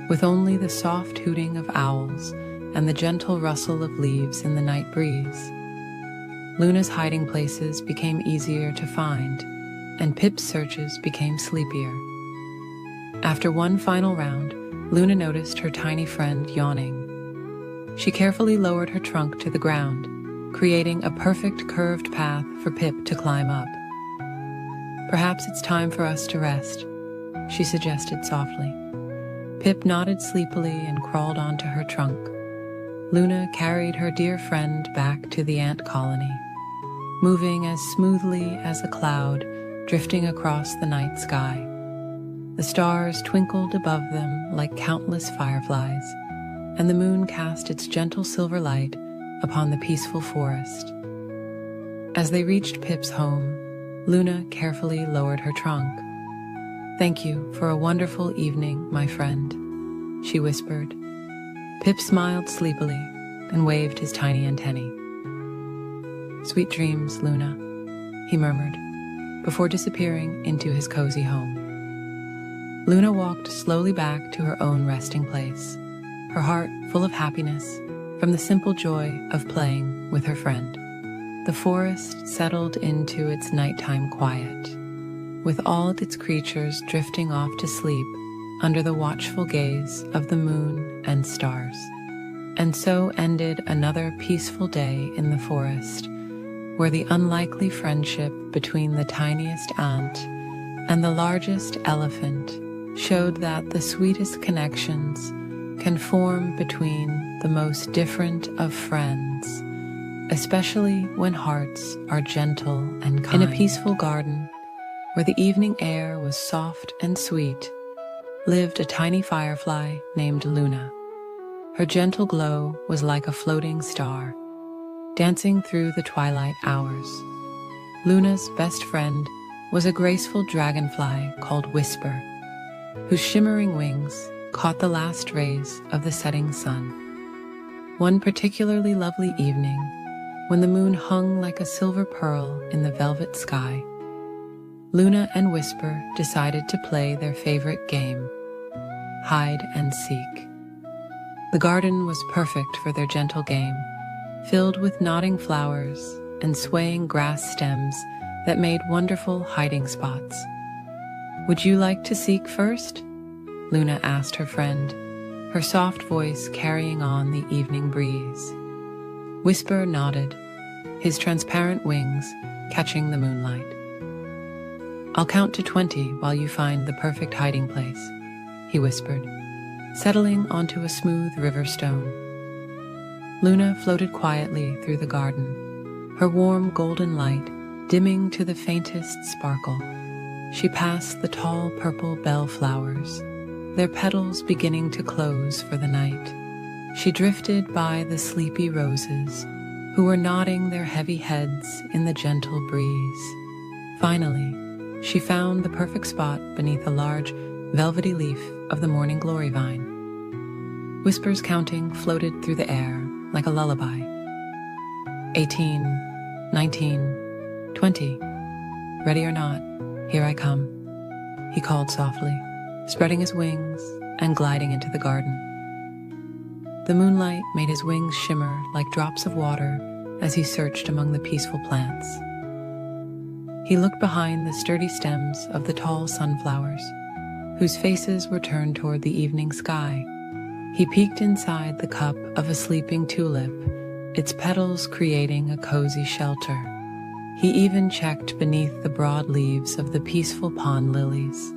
with only the soft hooting of owls and the gentle rustle of leaves in the night breeze. Luna's hiding places became easier to find, and Pip's searches became sleepier. After one final round, Luna noticed her tiny friend yawning. She carefully lowered her trunk to the ground, creating a perfect curved path for Pip to climb up. "Perhaps it's time for us to rest," she suggested softly. Pip nodded sleepily and crawled onto her trunk. Luna carried her dear friend back to the ant colony, moving as smoothly as a cloud drifting across the night sky. The stars twinkled above them like countless fireflies, and the moon cast its gentle silver light upon the peaceful forest. As they reached Pip's home, Luna carefully lowered her trunk. "Thank you for a wonderful evening, my friend," she whispered. Pip smiled sleepily and waved his tiny antennae. "Sweet dreams, Luna," he murmured, before disappearing into his cozy home. Luna walked slowly back to her own resting place, her heart full of happiness from the simple joy of playing with her friend. The forest settled into its nighttime quiet, with all its creatures drifting off to sleep under the watchful gaze of the moon and stars. And so ended another peaceful day in the forest, where the unlikely friendship between the tiniest ant and the largest elephant showed that the sweetest connections can form between the most different of friends, especially when hearts are gentle and kind. In a peaceful garden, where the evening air was soft and sweet, lived a tiny firefly named Luna. Her gentle glow was like a floating star, dancing through the twilight hours. Luna's best friend was a graceful dragonfly called Whisper, whose shimmering wings caught the last rays of the setting sun. One particularly lovely evening, when the moon hung like a silver pearl in the velvet sky, Luna and Whisper decided to play their favorite game, hide and seek. The garden was perfect for their gentle game, filled with nodding flowers and swaying grass stems that made wonderful hiding spots. "Would you like to seek first?" Luna asked her friend, her soft voice carrying on the evening breeze. Whisper nodded, his transparent wings catching the moonlight. "I'll count to 20 while you find the perfect hiding place," he whispered, settling onto a smooth river stone. Luna floated quietly through the garden, her warm golden light dimming to the faintest sparkle. She passed the tall purple bellflowers, their petals beginning to close for the night. She drifted by the sleepy roses, who were nodding their heavy heads in the gentle breeze. Finally, she found the perfect spot beneath a large, velvety leaf of the morning glory vine. Whisper's counting floated through the air like a lullaby. 18, 19, 20. "Ready or not, here I come," he called softly, spreading his wings and gliding into the garden. The moonlight made his wings shimmer like drops of water as he searched among the peaceful plants. He looked behind the sturdy stems of the tall sunflowers, whose faces were turned toward the evening sky. He peeked inside the cup of a sleeping tulip, its petals creating a cozy shelter. He even checked beneath the broad leaves of the peaceful pond lilies,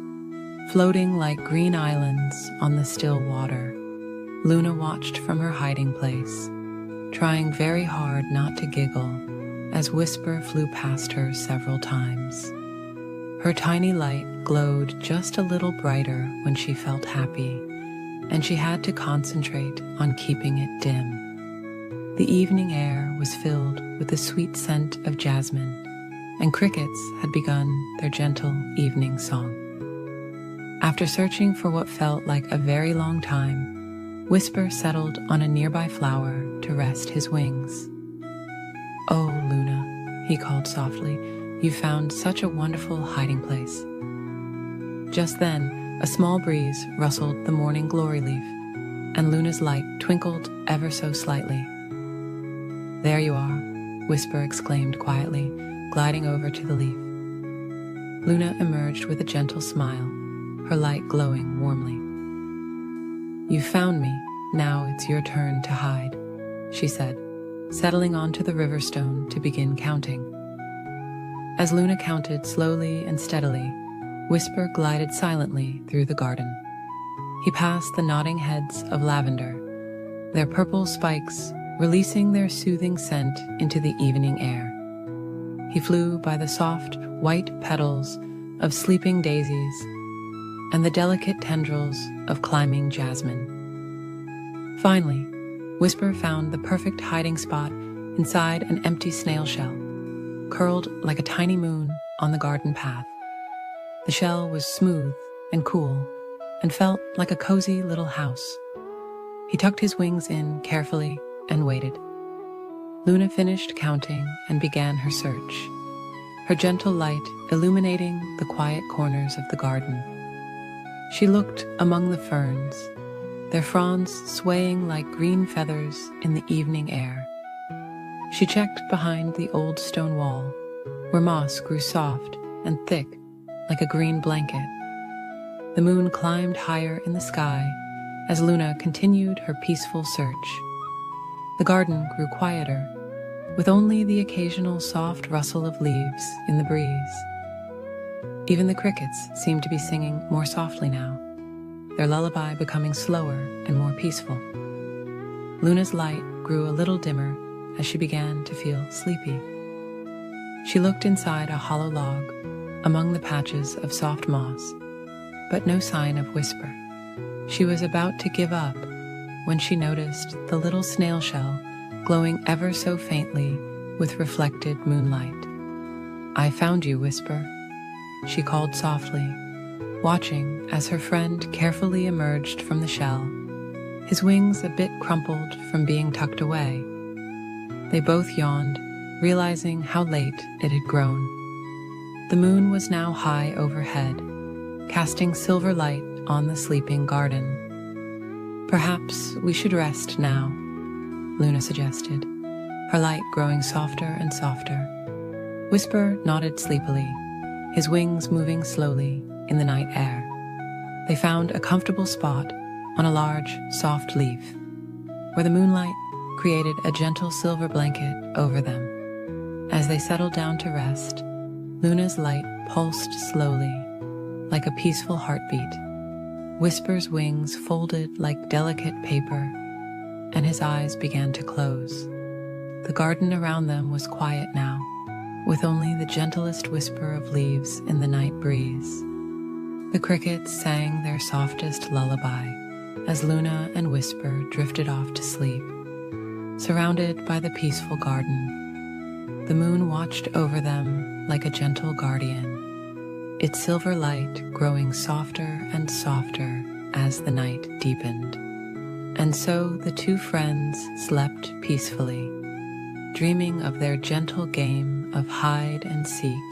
floating like green islands on the still water. Luna watched from her hiding place, trying very hard not to giggle as Whisper flew past her several times. Her tiny light glowed just a little brighter when she felt happy, and she had to concentrate on keeping it dim. The evening air was filled with the sweet scent of jasmine, and crickets had begun their gentle evening song. After searching for what felt like a very long time, Whisper settled on a nearby flower to rest his wings. "Oh, Luna," he called softly, "you found such a wonderful hiding place." Just then, a small breeze rustled the morning glory leaf, and Luna's light twinkled ever so slightly. "There you are," Whisper exclaimed quietly, gliding over to the leaf. Luna emerged with a gentle smile, her light glowing warmly. "You found me, now it's your turn to hide," she said, settling onto the river stone to begin counting. As Luna counted slowly and steadily, Whisper glided silently through the garden. He passed the nodding heads of lavender, their purple spikes releasing their soothing scent into the evening air. He flew by the soft, white petals of sleeping daisies and the delicate tendrils of climbing jasmine. Finally, Whisper found the perfect hiding spot inside an empty snail shell, curled like a tiny moon on the garden path. The shell was smooth and cool and felt like a cozy little house. He tucked his wings in carefully and waited. Luna finished counting and began her search, her gentle light illuminating the quiet corners of the garden. She looked among the ferns, their fronds swaying like green feathers in the evening air. She checked behind the old stone wall, where moss grew soft and thick like a green blanket. The moon climbed higher in the sky as Luna continued her peaceful search. The garden grew quieter, with only the occasional soft rustle of leaves in the breeze. Even the crickets seemed to be singing more softly now, their lullaby becoming slower and more peaceful. Luna's light grew a little dimmer as she began to feel sleepy. She looked inside a hollow log among the patches of soft moss, but no sign of Whisper. She was about to give up when she noticed the little snail shell glowing ever so faintly with reflected moonlight. "I found you, Whisper," she called softly, watching as her friend carefully emerged from the shell, his wings a bit crumpled from being tucked away. They both yawned, realizing how late it had grown. The moon was now high overhead, casting silver light on the sleeping garden. "Perhaps we should rest now," Luna suggested, her light growing softer and softer. Whisper nodded sleepily, his wings moving slowly in the night air. They found a comfortable spot on a large, soft leaf, where the moonlight created a gentle silver blanket over them. As they settled down to rest, Luna's light pulsed slowly, like a peaceful heartbeat. Whisper's wings folded like delicate paper, and his eyes began to close. The garden around them was quiet now, with only the gentlest whisper of leaves in the night breeze. The crickets sang their softest lullaby as Luna and Whisper drifted off to sleep. Surrounded by the peaceful garden, the moon watched over them like a gentle guardian, its silver light growing softer and softer as the night deepened. And so the two friends slept peacefully, dreaming of their gentle game of hide and seek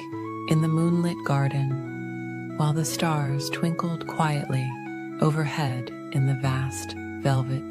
in the moonlit garden, while the stars twinkled quietly overhead in the vast velvet